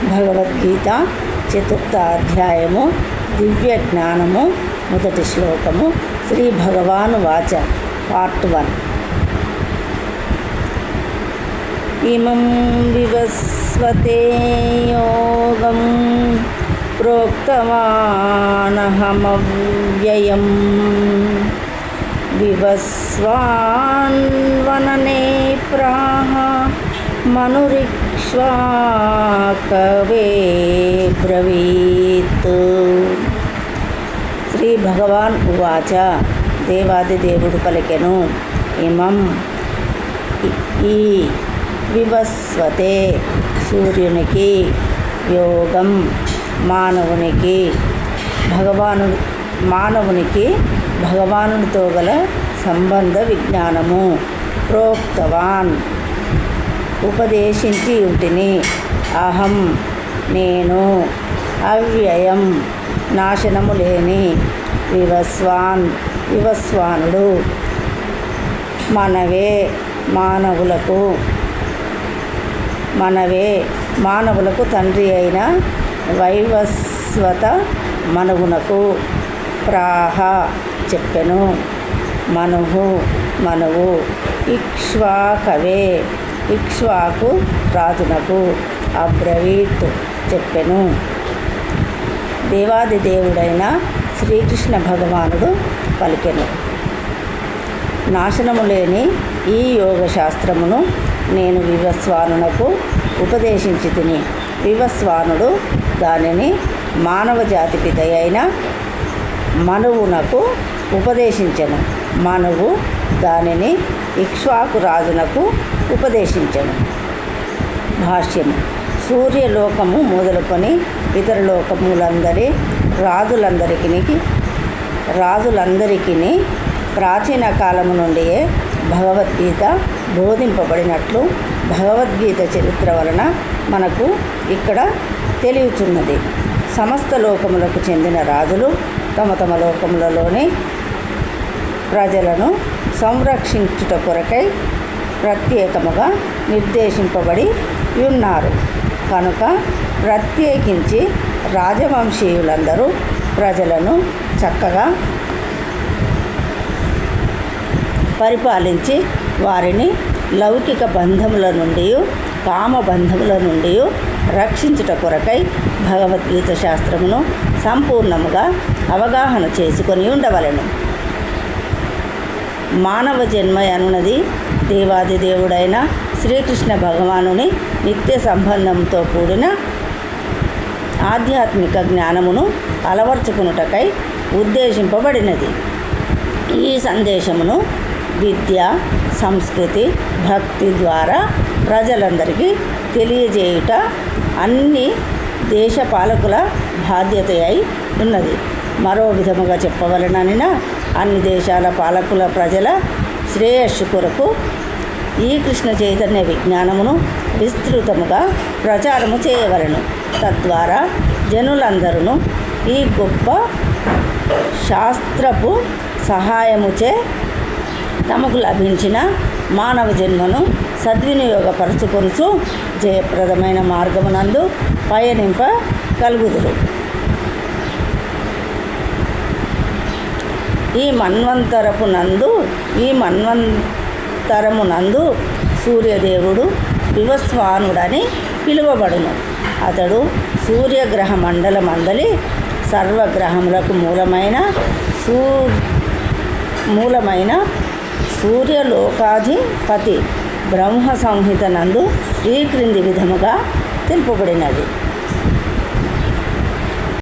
భగవద్గీత 4వ అధ్యాయము దివ్య జ్ఞానము 1వ శ్లోకము. శ్రీ భగవాను వాచ పార్ట్ 1. ఇమం వివస్వతే యోగం ప్రోక్తవానహమవ్యయం వివస్వాన్వననే ప్రాహ మనురిక్ష్వాకవే బ్రవీత్. శ్రీ భగవాన్ ఉవాచ. దేవాదిదేవుడు పలికెను. ఇమం ఈ వివస్వతే సూర్యునికి, యోగం మానవునికి భగవానునితో గల సంబంధ విజ్ఞానము ప్రోక్తవాన్ ఉపదేశించి ఉంటిని. అహం నేను, అవ్యయం నాశనము లేని, వివస్వానుడు మానవులకు తండ్రి అయిన వైవస్వత మనువునకు ప్రాహ చెప్పెను. మనువు ఇక్ష్వాకవే ఇక్ష్వాకు రాజునకు అబ్రవీత్ చెప్పెను. దేవాదిదేవుడైన శ్రీకృష్ణ భగవానుడు పలికెను. నాశనము లేని ఈ యోగ శాస్త్రమును నేను వివస్వానునకు ఉపదేశించి తిని. వివస్వానుడు దానిని మానవ జాతి పిత అయిన మనువునకు ఉపదేశించెను. మనువు దానిని ఇక్ష్వాకు రాజునకు ఉపదేశించెను. భాష్యము. సూర్యలోకము మొదలుకొని ఇతర లోకములందరి రాజులందరికీ ప్రాచీన కాలము నుండియే భగవద్గీత బోధింపబడినట్లు భగవద్గీత చరిత్ర వలన మనకు ఇక్కడ తెలియచున్నది. సమస్త లోకములకు చెందిన రాజులు తమ లోకములలోని ప్రజలను సంరక్షించుట కొరకై ప్రత్యేకముగా నిర్దేశింపబడి ఉన్నారు. కనుక ప్రత్యేకించి రాజవంశీయులందరూ ప్రజలను చక్కగా పరిపాలించి వారిని లౌకిక బంధముల నుండి, కామబంధముల నుండి రక్షించుట కొరకై భగవద్గీత శాస్త్రమును సంపూర్ణముగా అవగాహన చేసుకొని ఉండవలెను. మానవ జన్మ అనున్నది దేవాదిదేవుడైన శ్రీకృష్ణ భగవానుని నిత్య సంబంధంతో కూడిన ఆధ్యాత్మిక జ్ఞానమును అలవర్చుకునుటకై ఉద్దేశింపబడినది. ఈ సందేశమును విద్య, సంస్కృతి, భక్తి ద్వారా ప్రజలందరికీ తెలియజేయుట అన్ని దేశ పాలకుల బాధ్యత అయి ఉన్నది. మరో విధముగా చెప్పవలననినా అన్ని దేశాల పాలకుల ప్రజల శ్రేయస్సు కొరకు ఈ కృష్ణ చైతన్య విజ్ఞానమును విస్తృతముగా ప్రచారము చేయవలెను. తద్వారా జనులందరూ ఈ గొప్ప శాస్త్రపు సహాయముచే తమకు లభించిన మానవ జన్మను సద్వినియోగపరచుకొనుచు జయప్రదమైన మార్గమునందు పయనింపగలుగుదురు. ఈ మన్వంతరమునందు సూర్యదేవుడు వివస్వానుడని పిలువబడును. అతడు సూర్యగ్రహ మండలమందలి సర్వగ్రహములకు మూలమైన